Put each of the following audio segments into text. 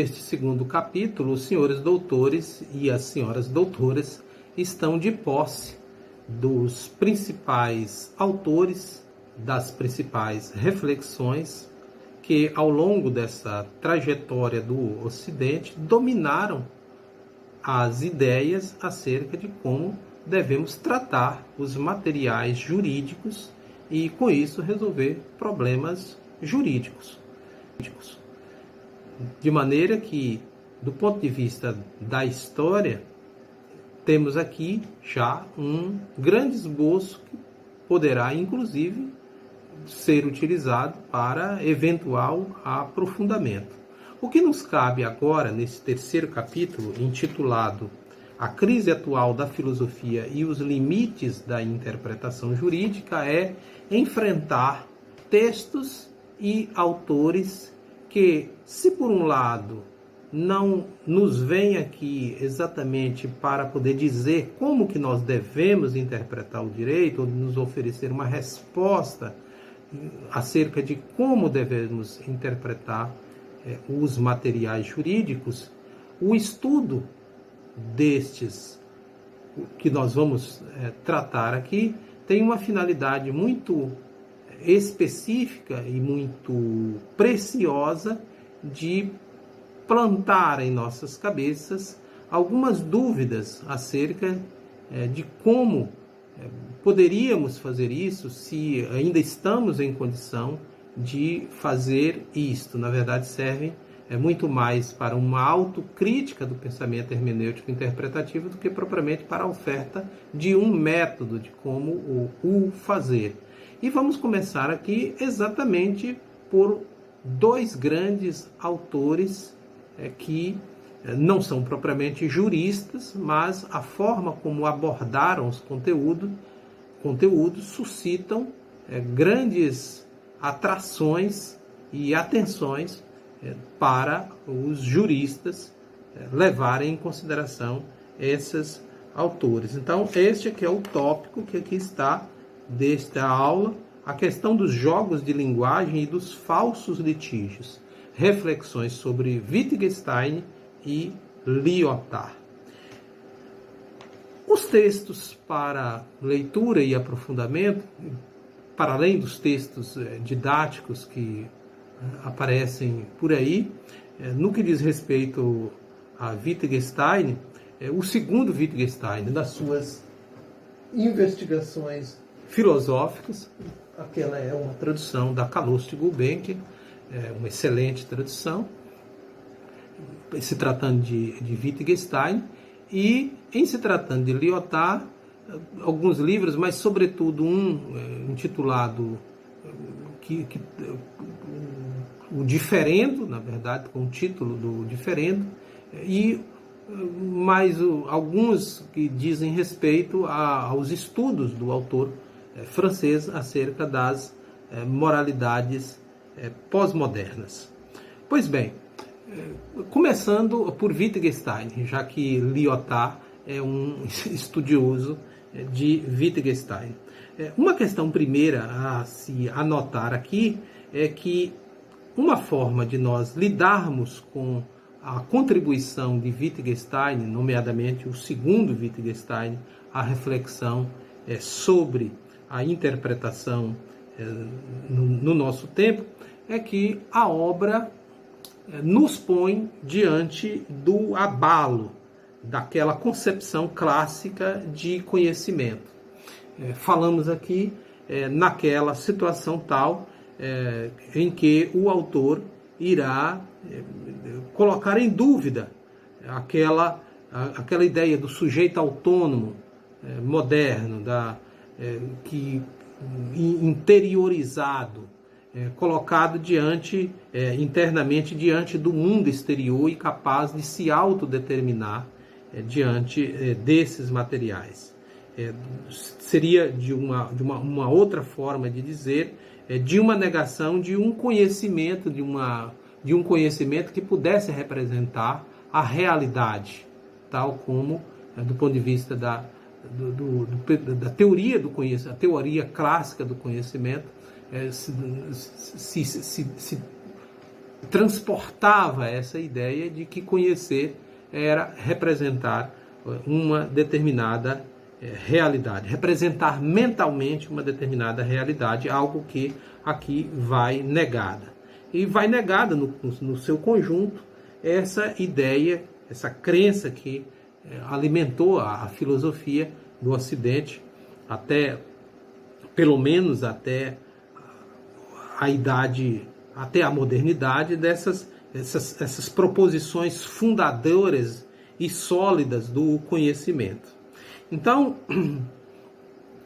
este segundo capítulo, os senhores doutores e as senhoras doutoras estão de posse dos principais autores, das principais reflexões que, ao longo dessa trajetória do Ocidente, dominaram as ideias acerca de como devemos tratar os materiais jurídicos e, com isso, resolver problemas jurídicos. De maneira que, do ponto de vista da história, temos aqui já um grande esboço que poderá, inclusive, ser utilizado para eventual aprofundamento. O que nos cabe agora, nesse terceiro capítulo, intitulado A Crise Atual da Filosofia e os Limites da Interpretação Jurídica, é enfrentar textos e autores que, se por um lado não nos vêm aqui exatamente para poder dizer como que nós devemos interpretar o direito, ou nos oferecer uma resposta acerca de como devemos interpretar os materiais jurídicos, o estudo destes que nós vamos tratar aqui tem uma finalidade muito específica e muito preciosa de plantar em nossas cabeças algumas dúvidas acerca de como poderíamos fazer isso, se ainda estamos em condição de fazer isto. Na verdade, servem muito mais para uma autocrítica do pensamento hermenêutico interpretativo do que propriamente para a oferta de um método de como o fazer. E vamos começar aqui exatamente por dois grandes autores que não são propriamente juristas, mas a forma como abordaram os conteúdos suscitam grandes atrações e atenções para os juristas levarem em consideração esses autores. Então, este aqui é o tópico que aqui está desta aula, a questão dos jogos de linguagem e dos falsos litígios. Reflexões sobre Wittgenstein e Lyotard. Os textos para leitura e aprofundamento, para além dos textos didáticos que aparecem por aí, no que diz respeito a Wittgenstein, o segundo Wittgenstein, das suas investigações filosóficas, aquela é uma tradução da Calouste Gulbenkian, uma excelente tradução, se tratando de Wittgenstein, e em se tratando de Lyotard, alguns livros, mas sobretudo um intitulado O Diferendo, na verdade, com o título do Diferendo, e mais alguns que dizem respeito aos estudos do autor francês acerca das moralidades pós-modernas. Pois bem, começando por Wittgenstein, já que Lyotard é um estudioso de Wittgenstein. Uma questão primeira a se anotar aqui é que uma forma de nós lidarmos com a contribuição de Wittgenstein, nomeadamente o segundo Wittgenstein, a reflexão sobre a interpretação no nosso tempo, é que a obra nos põe diante do abalo daquela concepção clássica de conhecimento. Falamos aqui naquela situação tal em que o autor irá colocar em dúvida aquela ideia do sujeito autônomo moderno, interiorizado, colocado internamente diante do mundo exterior e capaz de se autodeterminar diante desses materiais. Seria de uma outra forma de dizer, de uma negação de um conhecimento, de um conhecimento que pudesse representar a realidade, tal como, do ponto de vista da teoria do conhecimento, a teoria clássica do conhecimento, se transportava essa ideia de que conhecer era representar uma determinada realidade, representar mentalmente uma determinada realidade, algo que aqui vai negada. E vai negada no seu conjunto essa ideia, essa crença que alimentou a filosofia do Ocidente até, pelo menos até a idade, até a modernidade, essas proposições fundadoras e sólidas do conhecimento. Então,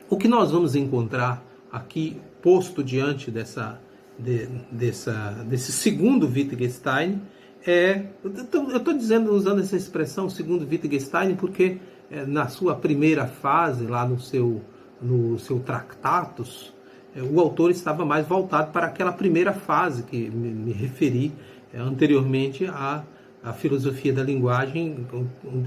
o que nós vamos encontrar aqui, posto diante desse segundo Wittgenstein, eu estou dizendo, usando essa expressão, segundo Wittgenstein, porque na sua primeira fase, lá no seu Tractatus, o autor estava mais voltado para aquela primeira fase que me referi anteriormente à filosofia da linguagem,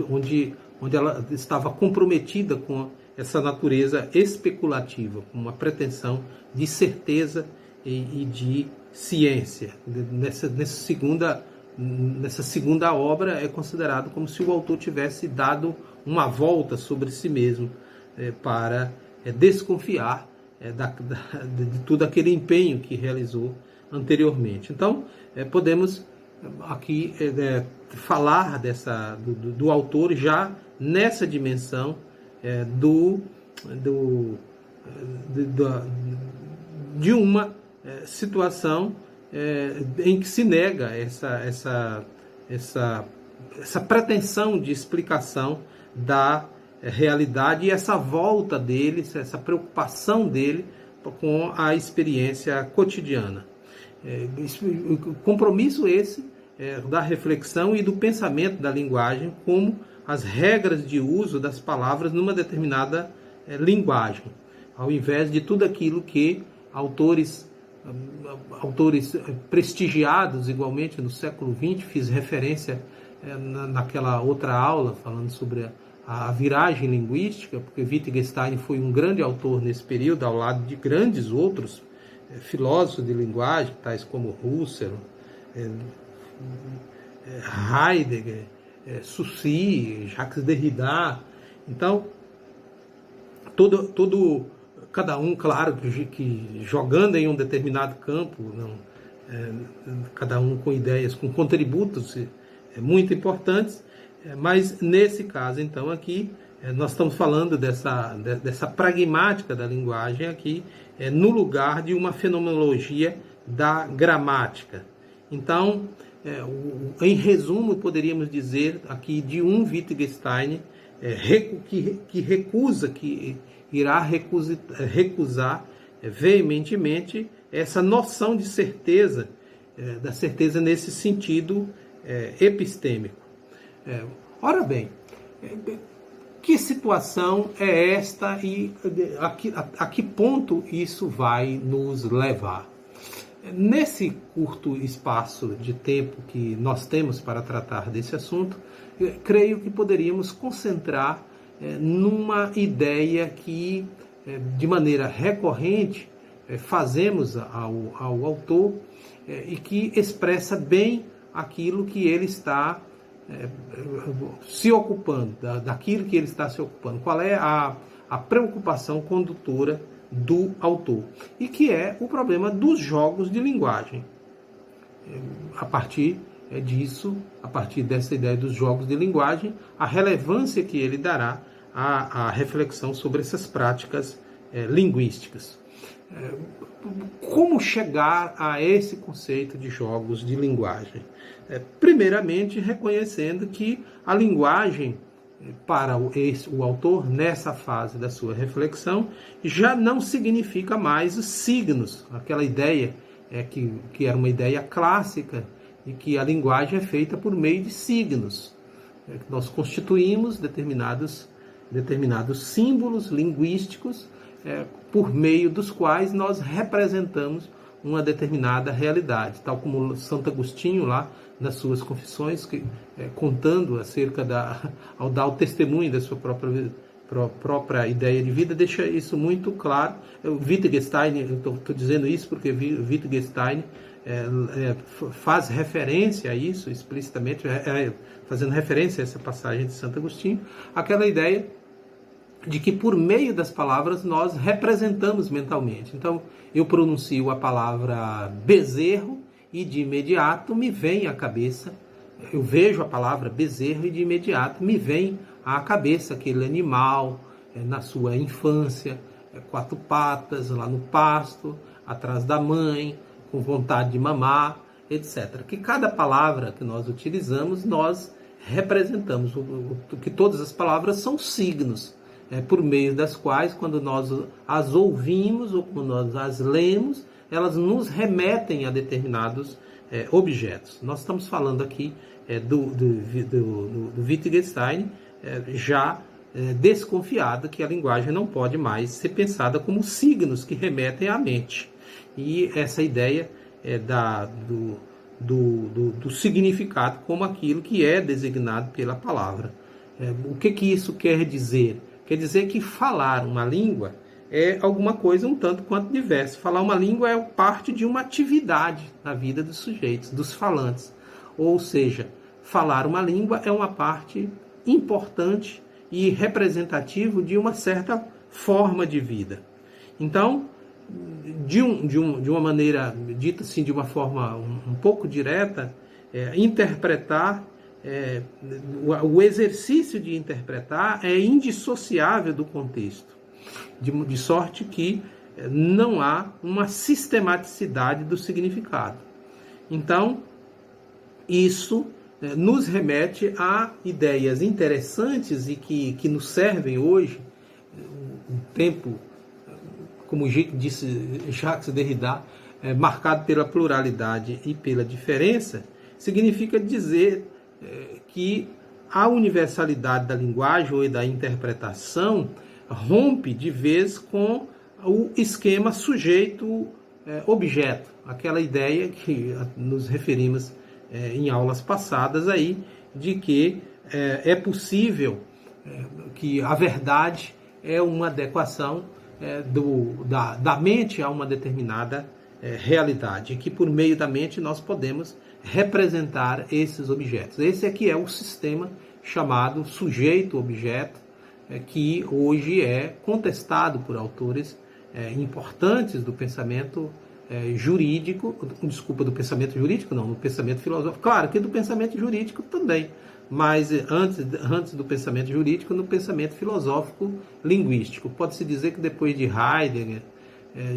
onde ela estava comprometida com essa natureza especulativa, com uma pretensão de certeza e de ciência. Nessa segunda obra é considerado como se o autor tivesse dado uma volta sobre si mesmo para desconfiar de todo aquele empenho que realizou anteriormente. Então, podemos aqui falar do autor já nessa dimensão de uma situação em que se nega essa pretensão de explicação da realidade e essa volta dele, essa preocupação dele com a experiência cotidiana. Compromisso esse da reflexão e do pensamento da linguagem como as regras de uso das palavras numa determinada linguagem, ao invés de tudo aquilo que autores prestigiados igualmente no século XX, fiz referência naquela outra aula falando sobre a viragem linguística, porque Wittgenstein foi um grande autor nesse período, ao lado de grandes outros filósofos de linguagem, tais como Husserl, Heidegger, Saussure, Jacques Derrida. Então, cada um, claro, que jogando em um determinado campo, cada um com ideias, com contributos muito importantes, mas nesse caso, então, aqui, nós estamos falando dessa pragmática da linguagem aqui, no lugar de uma fenomenologia da gramática. Então, em resumo, poderíamos dizer aqui de um Wittgenstein que irá recusar veementemente essa noção de certeza, da certeza nesse sentido epistêmico. Ora bem, que situação é esta e a que ponto isso vai nos levar? Nesse curto espaço de tempo que nós temos para tratar desse assunto, creio que poderíamos concentrar numa ideia que, de maneira recorrente, fazemos ao autor e que expressa bem aquilo que ele está se ocupando, daquilo que ele está se ocupando. Qual é a preocupação condutora do autor? E que é o problema dos jogos de linguagem. A partir disso, a partir dessa ideia dos jogos de linguagem, a relevância que ele dará à reflexão sobre essas práticas linguísticas. Como chegar a esse conceito de jogos de linguagem? Primeiramente, reconhecendo que a linguagem, para o autor, nessa fase da sua reflexão, já não significa mais os signos, aquela ideia que era uma ideia clássica, e que a linguagem é feita por meio de signos. Nós constituímos determinados símbolos linguísticos por meio dos quais nós representamos uma determinada realidade, tal como Santo Agostinho, lá nas suas confissões, contando acerca ao dar o testemunho da sua própria própria ideia de vida deixa isso muito claro. O Wittgenstein, estou dizendo isso porque Wittgenstein faz referência a isso explicitamente, fazendo referência a essa passagem de Santo Agostinho, aquela ideia de que por meio das palavras nós representamos mentalmente. Então, eu pronuncio a palavra bezerro e de imediato me vem à cabeça, eu vejo a palavra bezerro e de imediato me vem à cabeça aquele animal na sua infância, 4 patas, lá no pasto, atrás da mãe, com vontade de mamar, etc. Que cada palavra que nós utilizamos, nós representamos, que todas as palavras são signos, por meio das quais, quando nós as ouvimos ou quando nós as lemos, elas nos remetem a determinados objetos. Nós estamos falando aqui do Wittgenstein, já desconfiado que a linguagem não pode mais ser pensada como signos que remetem à mente. E essa ideia do significado como aquilo que é designado pela palavra. O que isso quer dizer? Quer dizer que falar uma língua é alguma coisa um tanto quanto diversa. Falar uma língua é parte de uma atividade na vida dos sujeitos, dos falantes. Ou seja, falar uma língua é uma parte importante e representativa de uma certa forma de vida. Então, de uma maneira dita assim, de uma forma um pouco direta, interpretar, o exercício de interpretar é indissociável do contexto, de sorte que não há uma sistematicidade do significado. Então, isso nos remete a ideias interessantes e que nos servem hoje, um tempo, como disse Jacques Derrida, marcado pela pluralidade e pela diferença, significa dizer que a universalidade da linguagem ou da interpretação rompe de vez com o esquema sujeito-objeto, aquela ideia que nos referimos em aulas passadas aí, de que é possível que a verdade é uma adequação da mente a uma determinada realidade, que por meio da mente nós podemos representar esses objetos. Esse aqui é o sistema chamado sujeito-objeto, que hoje é contestado por autores importantes do pensamento jurídico, do pensamento jurídico não, do pensamento filosófico, claro que do pensamento jurídico também, mas antes do pensamento jurídico, no pensamento filosófico linguístico. Pode-se dizer que depois de Heidegger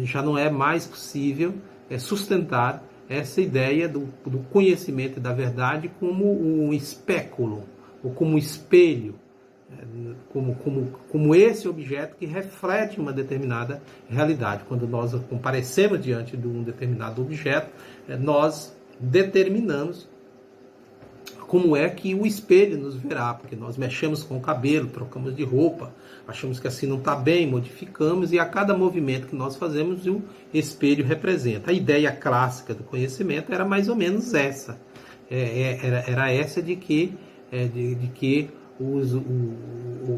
já não é mais possível sustentar essa ideia do conhecimento da verdade como um espéculo, ou como um espelho, como esse objeto que reflete uma determinada realidade. Quando nós comparecemos diante de um determinado objeto, nós determinamos como é que o espelho nos verá, porque nós mexemos com o cabelo, trocamos de roupa, achamos que assim não está bem, modificamos, e a cada movimento que nós fazemos, o espelho representa. A ideia clássica do conhecimento era mais ou menos essa. Era essa de que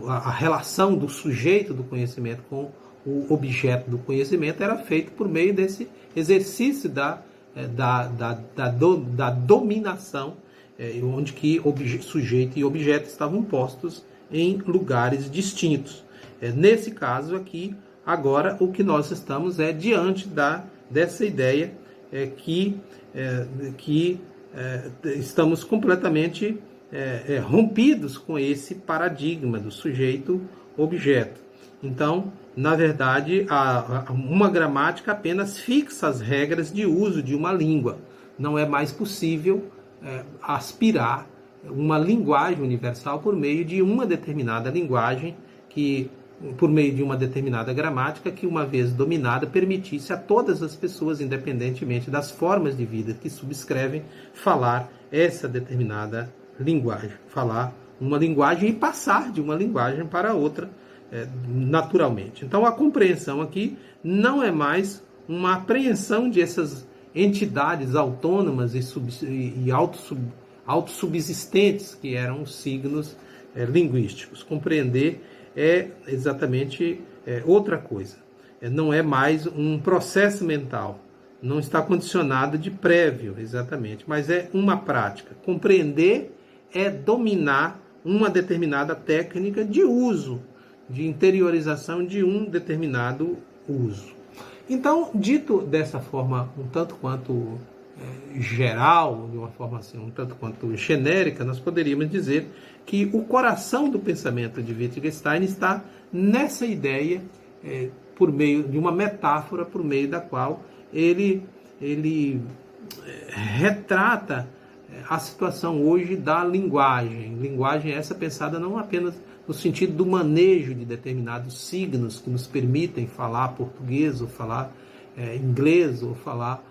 a relação do sujeito do conhecimento com o objeto do conhecimento era feito por meio desse exercício da dominação, onde que sujeito e objeto estavam postos em lugares distintos. Nesse caso aqui, agora, o que nós estamos diante dessa ideia que estamos completamente rompidos com esse paradigma do sujeito-objeto. Então, na verdade, uma gramática apenas fixa as regras de uso de uma língua. Não é mais possível aspirar uma linguagem universal por meio de uma determinada linguagem, por meio de uma determinada gramática que, uma vez dominada, permitisse a todas as pessoas, independentemente das formas de vida que subscrevem, falar essa determinada linguagem, falar uma linguagem e passar de uma linguagem para outra naturalmente. Então, a compreensão aqui não é mais uma apreensão de essas entidades autônomas e autossubsistentes que eram os signos linguísticos. Compreender é exatamente outra coisa. Não é mais um processo mental, não está condicionado de prévio, exatamente, mas é uma prática. Compreender é dominar uma determinada técnica de uso, de interiorização de um determinado uso. Então, dito dessa forma um tanto quanto geral, de uma forma assim, um tanto quanto genérica, nós poderíamos dizer que o coração do pensamento de Wittgenstein está nessa ideia, por meio de uma metáfora, por meio da qual ele retrata a situação hoje da linguagem. Linguagem essa pensada não apenas no sentido do manejo de determinados signos que nos permitem falar português, ou falar inglês, ou falar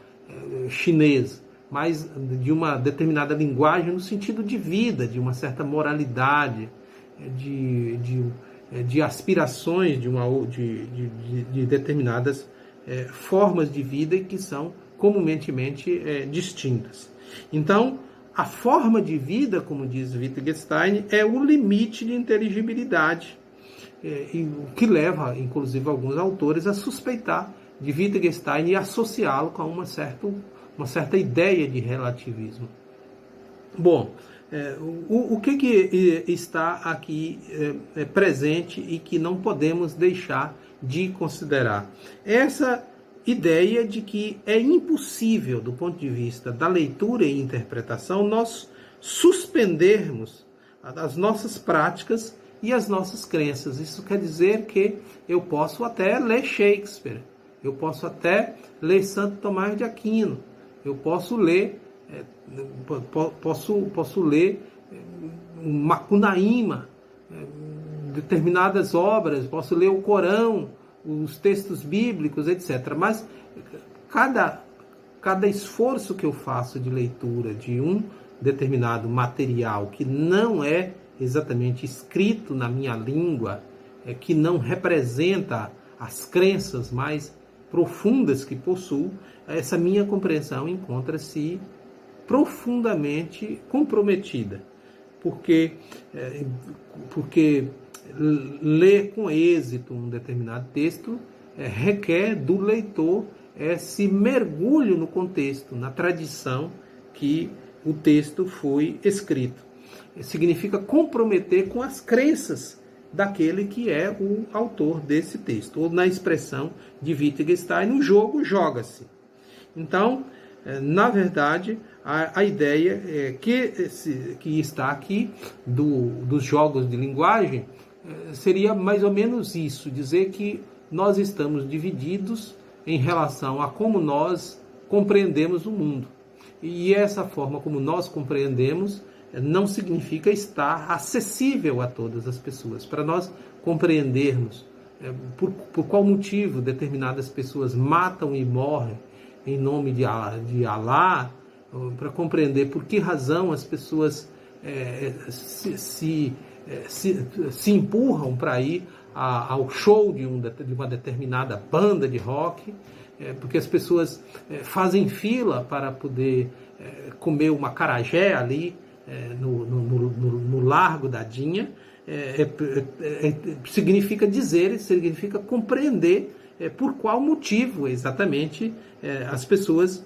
chinês, mas de uma determinada linguagem no sentido de vida, de uma certa moralidade, de aspirações de determinadas formas de vida que são comumente distintas. Então, a forma de vida, como diz Wittgenstein, é o limite de inteligibilidade, o que leva, inclusive, alguns autores a suspeitar de Wittgenstein e associá-lo com uma certa ideia de relativismo. Bom, o que está aqui presente e que não podemos deixar de considerar? Essa ideia de que é impossível, do ponto de vista da leitura e interpretação, nós suspendermos as nossas práticas e as nossas crenças. Isso quer dizer que eu posso até ler Shakespeare, eu posso até ler Santo Tomás de Aquino, eu posso ler Macunaíma, determinadas obras, posso ler o Corão, os textos bíblicos, etc. Mas cada esforço que eu faço de leitura de um determinado material que não é exatamente escrito na minha língua, que não representa as crenças mais profundas que possuo, essa minha compreensão encontra-se profundamente comprometida, porque ler com êxito um determinado texto requer do leitor esse mergulho no contexto, na tradição que o texto foi escrito. Significa comprometer com as crenças daquele que é o autor desse texto, ou na expressão de Wittgenstein, o jogo joga-se. Então, na verdade, a ideia que está aqui dos jogos de linguagem seria mais ou menos isso, dizer que nós estamos divididos em relação a como nós compreendemos o mundo. E essa forma como nós compreendemos não significa estar acessível a todas as pessoas. Para nós compreendermos por qual motivo determinadas pessoas matam e morrem em nome de Alá, para compreender por que razão as pessoas se empurram para ir ao show de uma determinada banda de rock, porque as pessoas fazem fila para poder comer uma acarajé ali no Largo da Dinha, significa compreender por qual motivo exatamente as pessoas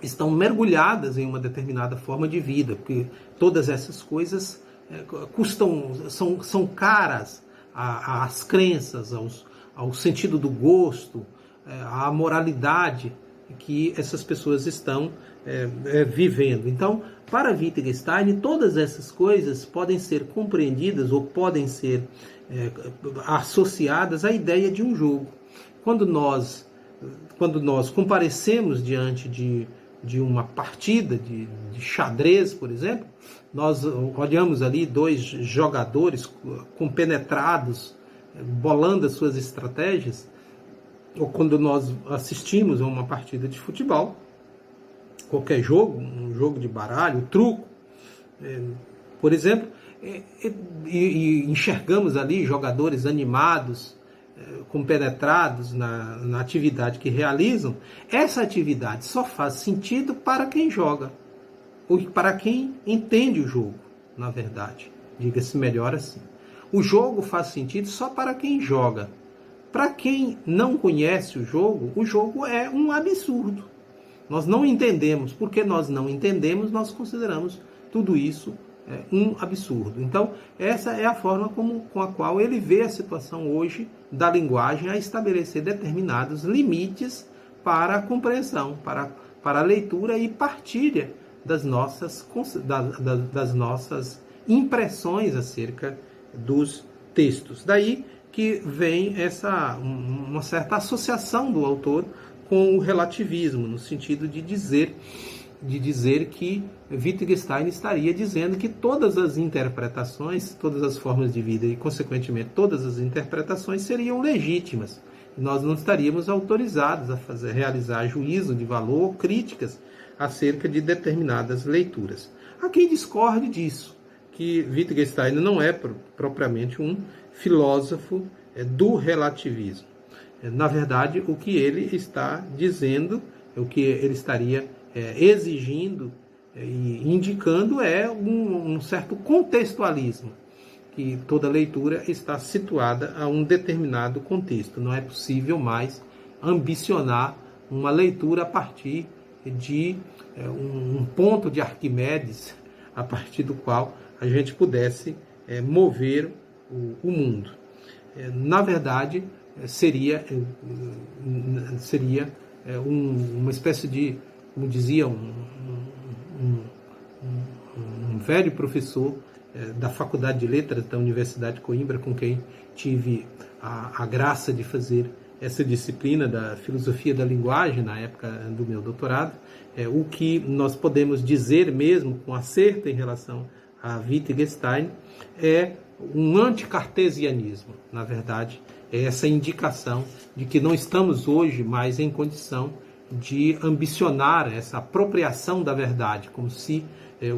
estão mergulhadas em uma determinada forma de vida, porque todas essas coisas são caras às crenças, ao sentido do gosto, à moralidade que essas pessoas estão vivendo. Então, para Wittgenstein, todas essas coisas podem ser compreendidas ou podem ser associadas à ideia de um jogo. Quando nós comparecemos diante de uma partida de xadrez, por exemplo, nós olhamos ali dois jogadores compenetrados, bolando as suas estratégias, ou quando nós assistimos a uma partida de futebol, qualquer jogo, um jogo de baralho, truco, por exemplo, e enxergamos ali jogadores animados, compenetrados na atividade que realizam, essa atividade só faz sentido para quem joga, ou para quem entende o jogo, na verdade, diga-se melhor assim. O jogo faz sentido só para quem joga. Para quem não conhece o jogo é um absurdo. Nós não entendemos. Porque nós não entendemos, nós consideramos tudo isso um absurdo. Então, essa é a forma com a qual ele vê a situação hoje da linguagem, a estabelecer determinados limites para a compreensão, para a leitura e partilha das nossas impressões acerca dos textos. Daí que vem uma certa associação do autor com o relativismo, no sentido de dizer que Wittgenstein estaria dizendo que todas as interpretações, todas as formas de vida e, consequentemente, todas as interpretações seriam legítimas. Nós não estaríamos autorizados a realizar juízo de valor, críticas acerca de determinadas leituras. Há quem discorde disso, que Wittgenstein não é propriamente um filósofo do relativismo. Na verdade, o que ele está dizendo, o que ele estaria exigindo e indicando é um certo contextualismo, que toda leitura está situada a um determinado contexto. Não é possível mais ambicionar uma leitura a partir de um ponto de Arquimedes, a partir do qual a gente pudesse mover o mundo. Na verdade, seria uma espécie de, como dizia um velho professor da Faculdade de Letras da Universidade de Coimbra, com quem tive a graça de fazer essa disciplina da filosofia da linguagem na época do meu doutorado, o que nós podemos dizer mesmo com acerto em relação a Wittgenstein é um anticartesianismo. Na verdade, é essa indicação de que não estamos hoje mais em condição de ambicionar essa apropriação da verdade, como se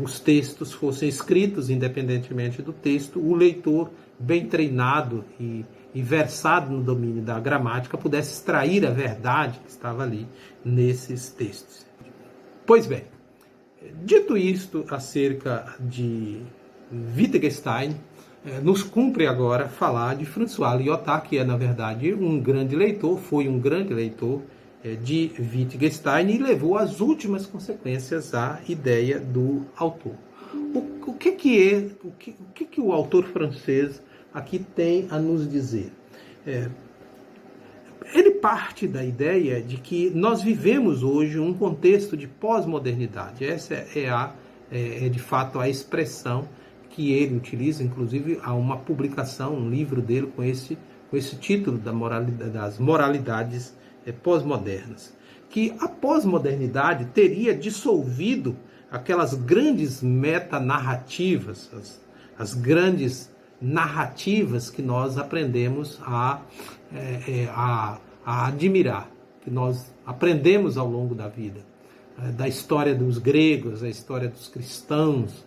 os textos fossem escritos independentemente do texto, o leitor bem treinado e versado no domínio da gramática pudesse extrair a verdade que estava ali nesses textos. Pois bem, dito isto acerca de Wittgenstein, nos cumpre agora falar de François Lyotard, que é, na verdade, um grande leitor, foi um grande leitor de Wittgenstein e levou às últimas consequências a ideia do autor. O que o autor francês aqui tem a nos dizer? Ele parte da ideia de que nós vivemos hoje um contexto de pós-modernidade. Essa é de fato a expressão que ele utiliza, inclusive há uma publicação, um livro dele com esse título das moralidades pós-modernas, que a pós-modernidade teria dissolvido aquelas grandes metanarrativas, as grandes narrativas que nós aprendemos a admirar, que nós aprendemos ao longo da vida, da história dos gregos, a história dos cristãos,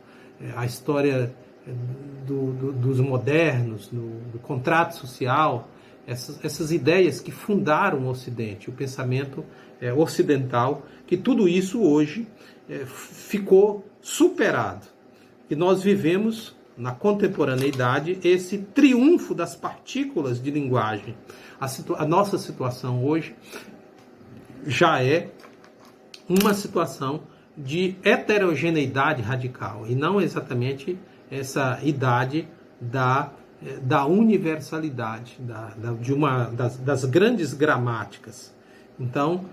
a história dos modernos, do contrato social, essas ideias que fundaram o Ocidente, o pensamento ocidental, que tudo isso hoje ficou superado. E nós vivemos, na contemporaneidade, esse triunfo das partículas de linguagem. A nossa situação hoje já é uma situação de heterogeneidade radical, e não exatamente essa idade da universalidade, das grandes gramáticas. Então,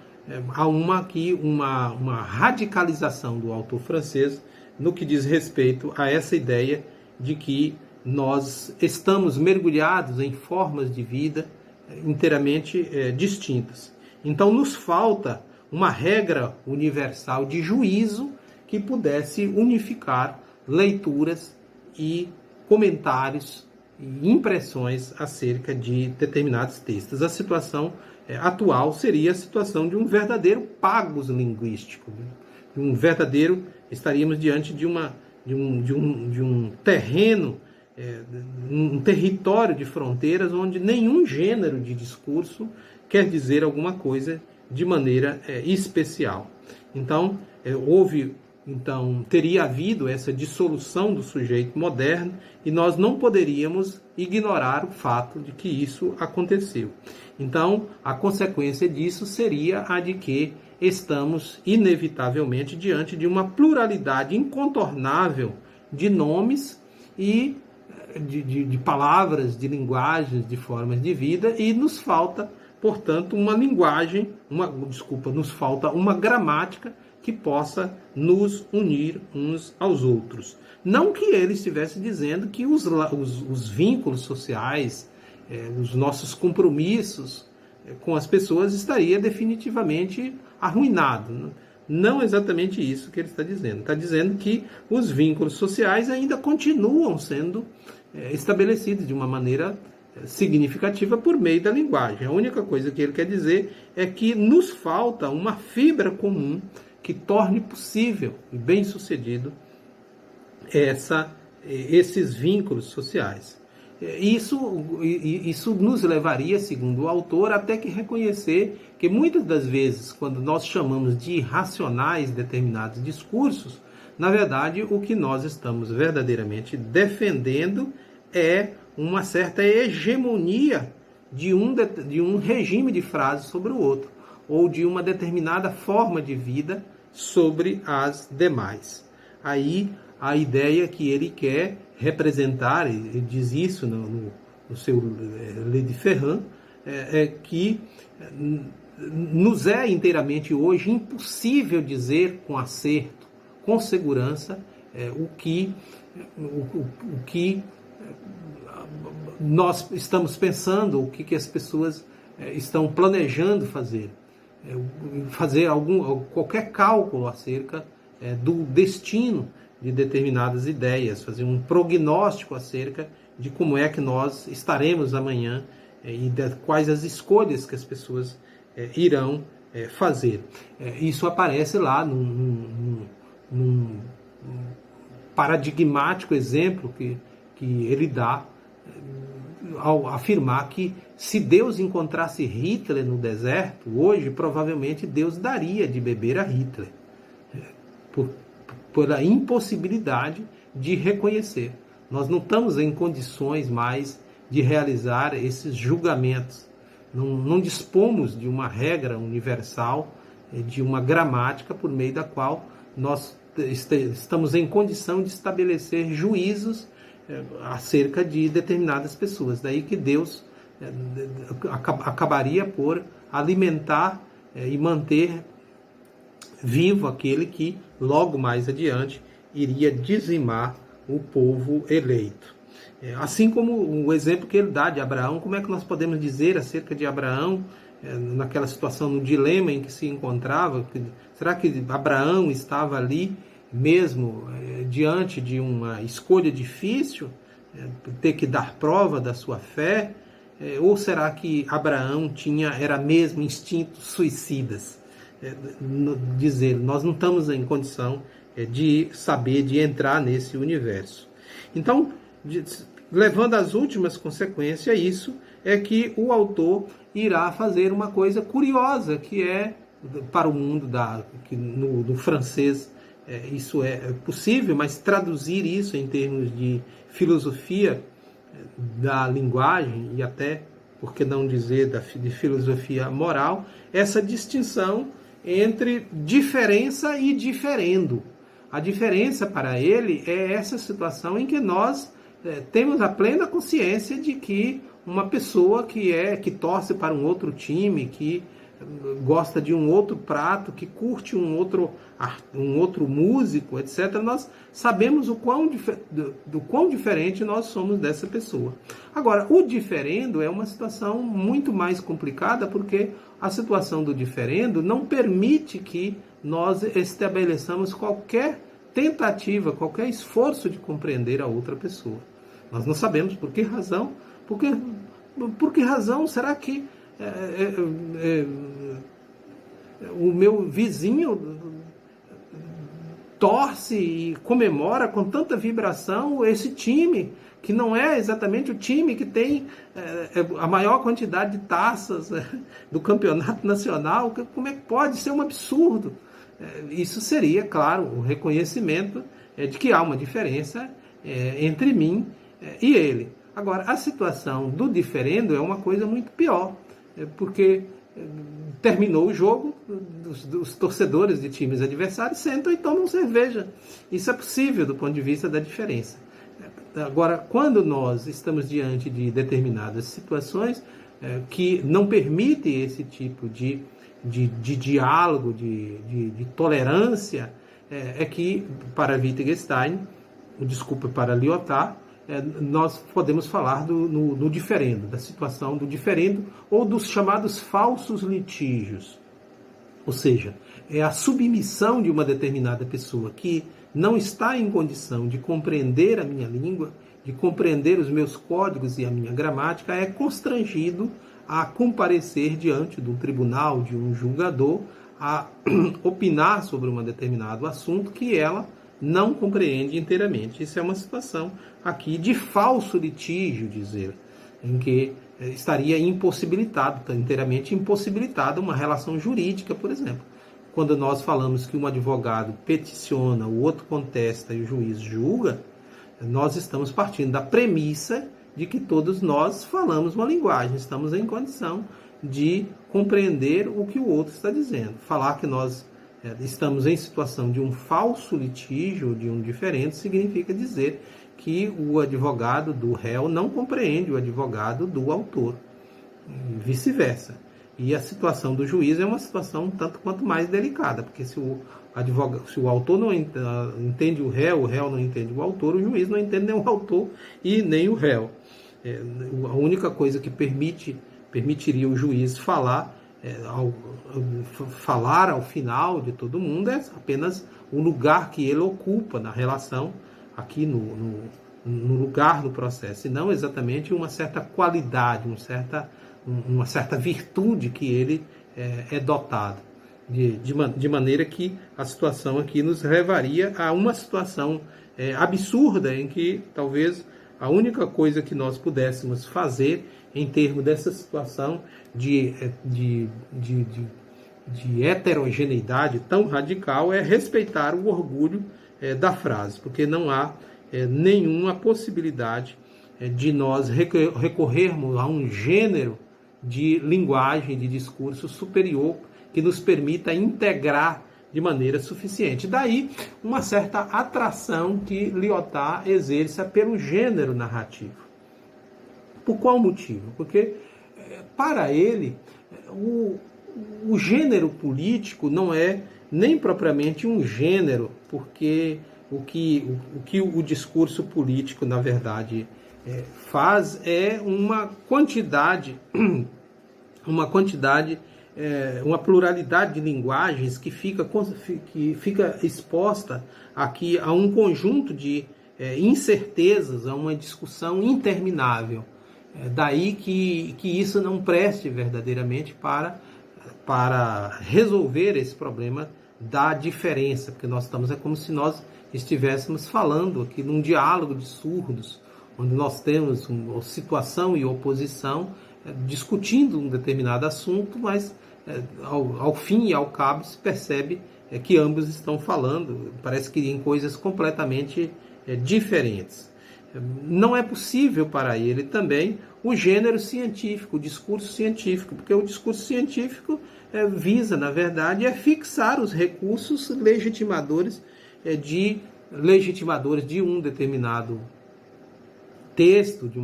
há uma radicalização do autor francês no que diz respeito a essa ideia de que nós estamos mergulhados em formas de vida inteiramente distintas. Então, nos falta uma regra universal de juízo que pudesse unificar leituras e comentários e impressões acerca de determinados textos. A situação atual seria a situação de um verdadeiro pagos linguístico, estaríamos diante de um terreno, um território de fronteiras onde nenhum gênero de discurso quer dizer alguma coisa de maneira especial. Então, houve Então, teria havido essa dissolução do sujeito moderno e nós não poderíamos ignorar o fato de que isso aconteceu. Então, a consequência disso seria a de que estamos, inevitavelmente, diante de uma pluralidade incontornável de nomes e de palavras, de linguagens, de formas de vida, e nos falta, portanto, uma linguagem, nos falta uma gramática que possa nos unir uns aos outros. Não que ele estivesse dizendo que os vínculos sociais, os nossos compromissos com as pessoas estaria definitivamente arruinado. Não exatamente isso que ele está dizendo. Está dizendo que os vínculos sociais ainda continuam sendo estabelecidos de uma maneira significativa por meio da linguagem. A única coisa que ele quer dizer é que nos falta uma fibra comum que torne possível e bem-sucedido esses vínculos sociais. Isso nos levaria, segundo o autor, até que reconhecer que muitas das vezes, quando nós chamamos de irracionais determinados discursos, na verdade, o que nós estamos verdadeiramente defendendo é uma certa hegemonia de um regime de frases sobre o outro, ou de uma determinada forma de vida sobre as demais. Aí a ideia que ele quer representar, ele diz isso no seu Le Différent, é que nos é inteiramente hoje impossível dizer com acerto, com segurança, o que nós estamos pensando, o que as pessoas estão planejando fazer qualquer cálculo acerca do destino de determinadas ideias, fazer um prognóstico acerca de como é que nós estaremos amanhã e de quais as escolhas que as pessoas irão fazer. Isso aparece lá num paradigmático exemplo que ele dá ao afirmar que se Deus encontrasse Hitler no deserto, hoje provavelmente Deus daria de beber a Hitler, pela impossibilidade de reconhecer. Nós não estamos em condições mais de realizar esses julgamentos. Não dispomos de uma regra universal, de uma gramática por meio da qual nós estamos em condição de estabelecer juízos acerca de determinadas pessoas. Daí que Deus acabaria por alimentar e manter vivo aquele que logo mais adiante iria dizimar o povo eleito. Assim como o exemplo que ele dá de Abraão, como é que nós podemos dizer acerca de Abraão, naquela situação, no dilema em que se encontrava? Será que Abraão estava ali mesmo diante de uma escolha difícil, ter que dar prova da sua fé? Ou será que Abraão era mesmo instintos suicidas? Dizer, nós não estamos em condição de saber, de entrar nesse universo. Então, levando às últimas consequências, isso é que o autor irá fazer uma coisa curiosa, que é, para o mundo que no francês isso é possível, mas traduzir isso em termos de filosofia da linguagem, e até, por que não dizer, de filosofia moral, essa distinção entre diferença e diferendo. A diferença para ele é essa situação em que nós temos a plena consciência de que uma pessoa que torce para um outro time, que gosta de um outro prato, que curte um outro músico, etc., nós sabemos do quão diferente nós somos dessa pessoa. Agora, o diferendo é uma situação muito mais complicada, porque a situação do diferendo não permite que nós estabeleçamos qualquer tentativa, qualquer esforço de compreender a outra pessoa. Nós não sabemos por que razão. Por que razão será que o meu vizinho torce e comemora com tanta vibração esse time, que não é exatamente o time que tem a maior quantidade de taças do campeonato nacional? Como é que pode ser um absurdo isso seria, claro, o reconhecimento de que há uma diferença entre mim e ele. Agora, a situação do diferendo é uma coisa muito pior, porque terminou o jogo, os torcedores de times adversários sentam e tomam cerveja. Isso é possível do ponto de vista da diferença. Agora, quando nós estamos diante de determinadas situações que não permitem esse tipo de diálogo, de tolerância, é que, para Wittgenstein, desculpa, para Lyotard, nós podemos falar no diferendo, da situação do diferendo ou dos chamados falsos litígios. Ou seja, é a submissão de uma determinada pessoa que não está em condição de compreender a minha língua, de compreender os meus códigos e a minha gramática, é constrangido a comparecer diante de um tribunal, de um julgador, a opinar sobre um determinado assunto que ela não compreende inteiramente. Isso é uma situação aqui de falso litígio, dizer, em que estaria impossibilitado, inteiramente impossibilitada uma relação jurídica, por exemplo. Quando nós falamos que um advogado peticiona, o outro contesta e o juiz julga, nós estamos partindo da premissa de que todos nós falamos uma linguagem, estamos em condição de compreender o que o outro está dizendo. Falar que nós estamos em situação de um falso litígio, de um diferendo, significa dizer que o advogado do réu não compreende o advogado do autor, e vice-versa. E a situação do juiz é uma situação tanto quanto mais delicada, porque se o autor não entende o réu não entende o autor, o juiz não entende nem o autor e nem o réu. A única coisa que permitiria o juiz falar ao final de todo mundo é apenas o lugar que ele ocupa na relação aqui no lugar do processo, e não exatamente uma certa qualidade, uma certa virtude que ele é dotado. De maneira que a situação aqui nos levaria a uma situação absurda, em que talvez a única coisa que nós pudéssemos fazer em termos dessa situação de heterogeneidade tão radical é respeitar o orgulho da frase, porque não há nenhuma possibilidade de nós recorrermos a um gênero de linguagem, de discurso superior que nos permita integrar de maneira suficiente. Daí uma certa atração que Lyotard exerce pelo gênero narrativo. Por qual motivo? Porque, para ele, o gênero político não é nem propriamente um gênero, porque o que o discurso político, na verdade, faz é uma pluralidade de linguagens que fica exposta aqui a um conjunto de incertezas, a uma discussão interminável. Daí que isso não preste verdadeiramente para resolver esse problema da diferença, porque nós estamos, é como se nós estivéssemos falando aqui num diálogo de surdos, onde nós temos uma situação e oposição discutindo um determinado assunto, mas ao fim e ao cabo se percebe que ambos estão falando, parece que em coisas completamente diferentes. Não é possível para ele também o gênero científico, o discurso científico, porque o discurso científico visa, na verdade, fixar os recursos legitimadores de um determinado texto, de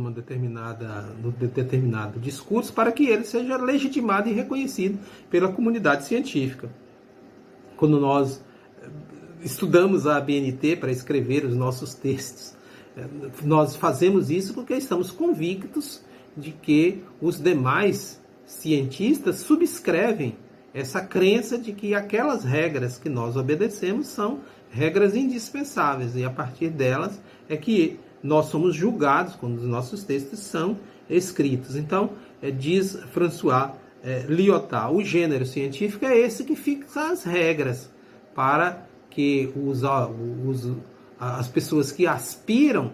determinado discurso, para que ele seja legitimado e reconhecido pela comunidade científica. Quando nós estudamos a ABNT para escrever os nossos textos, nós fazemos isso porque estamos convictos de que os demais cientistas subscrevem essa crença de que aquelas regras que nós obedecemos são regras indispensáveis, e a partir delas é que nós somos julgados quando os nossos textos são escritos. Então, diz François Lyotard, o gênero científico é esse que fixa as regras para que as pessoas que aspiram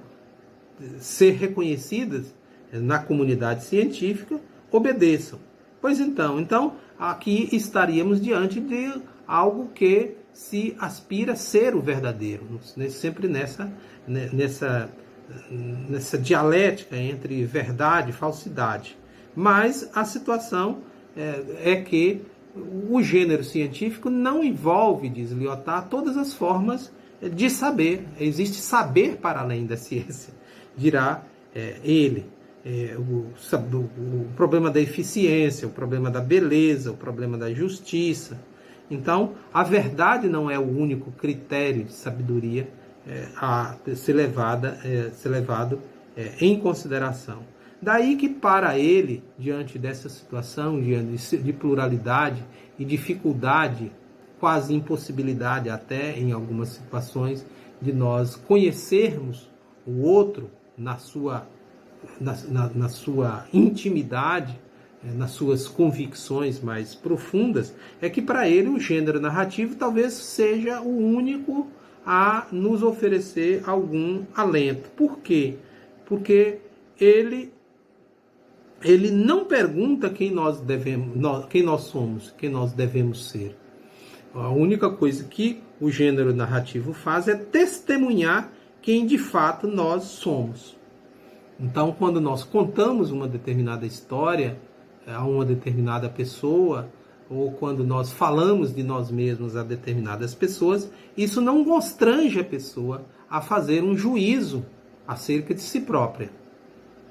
ser reconhecidas na comunidade científica obedeçam. Pois então aqui estaríamos diante de algo que se aspira a ser o verdadeiro, sempre nessa dialética entre verdade e falsidade. Mas a situação é que o gênero científico não envolve, diz Lyotard, todas as formas de saber. Existe saber para além da ciência, dirá ele. O problema da eficiência, o problema da beleza, o problema da justiça. Então, a verdade não é o único critério de sabedoria a ser levado em consideração. Daí que para ele, diante dessa situação de pluralidade e dificuldade, quase impossibilidade até em algumas situações, de nós conhecermos o outro na sua intimidade, nas suas convicções mais profundas, é que para ele o gênero narrativo talvez seja o único a nos oferecer algum alento. Por quê? Porque ele não pergunta quem nós somos, quem nós devemos ser. A única coisa que o gênero narrativo faz é testemunhar quem de fato nós somos. Então, quando nós contamos uma determinada história a uma determinada pessoa, ou quando nós falamos de nós mesmos a determinadas pessoas, isso não constrange a pessoa a fazer um juízo acerca de si própria.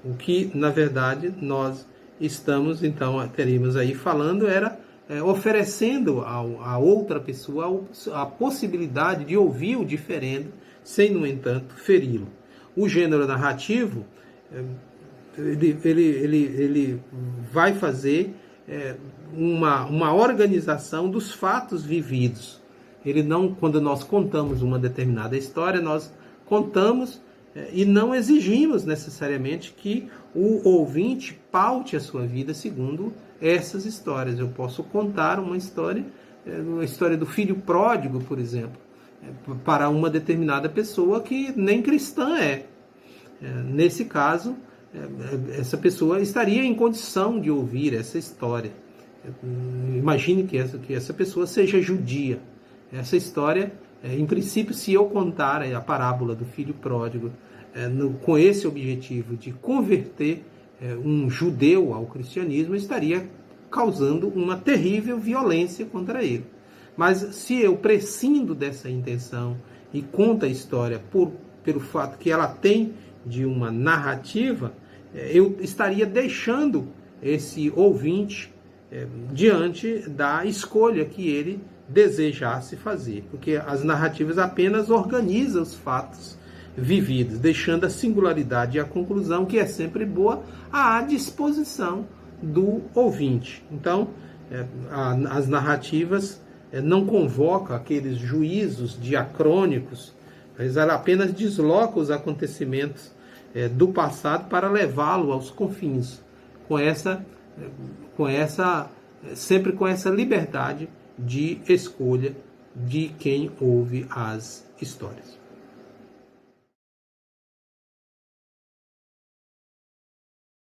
O que, na verdade, nós estamos, então, teríamos aí falando, era oferecendo a outra pessoa a possibilidade de ouvir o diferendo, sem, no entanto, feri-lo. O gênero narrativo, ele vai fazer uma organização dos fatos vividos. Ele não, quando nós contamos uma determinada história, nós contamos e não exigimos necessariamente que o ouvinte paute a sua vida segundo essas histórias. Eu posso contar uma história do filho pródigo, por exemplo, para uma determinada pessoa que nem cristã é. Nesse caso, essa pessoa estaria em condição de ouvir essa história. Imagine que essa pessoa seja judia. Essa história, em princípio, se eu contar a parábola do filho pródigo com esse objetivo de converter um judeu ao cristianismo, estaria causando uma terrível violência contra ele. Mas se eu prescindo dessa intenção e conto a história pelo fato que ela tem de uma narrativa, eu estaria deixando esse ouvinte diante da escolha que ele desejasse fazer, porque as narrativas apenas organizam os fatos vividos, deixando a singularidade e a conclusão, que é sempre boa, à disposição do ouvinte. Então, as narrativas não convocam aqueles juízos diacrônicos, mas ela apenas desloca os acontecimentos do passado para levá-lo aos confins, sempre com essa liberdade de escolha de quem ouve as histórias.